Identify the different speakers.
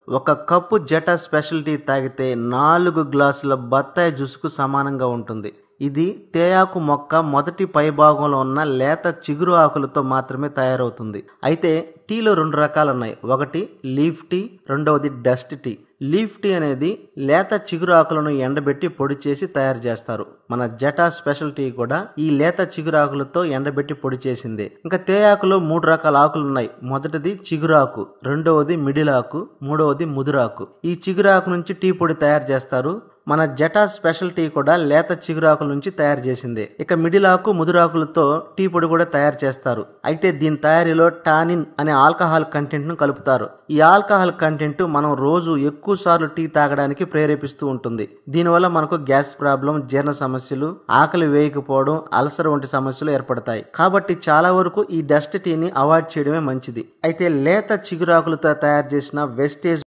Speaker 1: ఒక cup జటా special tea తాగితే 4 గ్లాసుల బత్తాయి జ్యూస్కు సమానంగా ఉంటుంది. ఇది తేయాకు మొక్క మొదటి పైభాగంలో ఉన్న లేత చిగురు ఆకులతో మాత్రమే తయారవుతుంది. అయితే టీలో 2 రకాలున్నాయి. ఒకటి లీఫ్ టీ, రెండవది డస్ట్ టీ. లీఫ్ టీ అనేది లేత చిగురు ఆకులను ఎండబెట్టి పొడి చేసి తయారు చేస్తారు. మన జటా స్పెషల్ టీ కూడా ఈ లేత చిగురు ఆకులతో ఎండబెట్టి పొడి చేసిందే. ఇంకా తేయాకులో 3 రకాల ఆకులు ఉన్నాయి. మొదటిది చిగురాకు, రెండవది మిడిల్ ఆకు, మూడవది ముదురాకు. ఈ చిగురాకు నుంచి టీ పొడి తయారు చేస్తారు. మన జటా స్పెషల్ టీ కూడా లేత చిగురాకుల నుంచి తయారు చేసిందే. ఇక మిడిల్ ఆకు, ముదురాకులతో టీ పొడి కూడా తయారు చేస్తారు. అయితే దీని తయారీలో టానిన్ అనే ఆల్కహాల్ కంటెంట్ ను కలుపుతారు. ఈ ఆల్కహాల్ కంటెంట్ మనం రోజు ఎక్కువ సార్లు టీ తాగడానికి ప్రేరేపిస్తూ ఉంటుంది. దీనివల్ల మనకు గ్యాస్ ప్రాబ్లం, జీర్ణ సమస్యలు, ఆకలి వేయకపోవడం, అల్సర్ వంటి సమస్యలు ఏర్పడతాయి. కాబట్టి చాలా వరకు ఈ డస్ట్ టీని అవాయిడ్ చేయడమే మంచిది. అయితే లేత చిగురాకులతో తయారు చేసిన వెస్టేజ్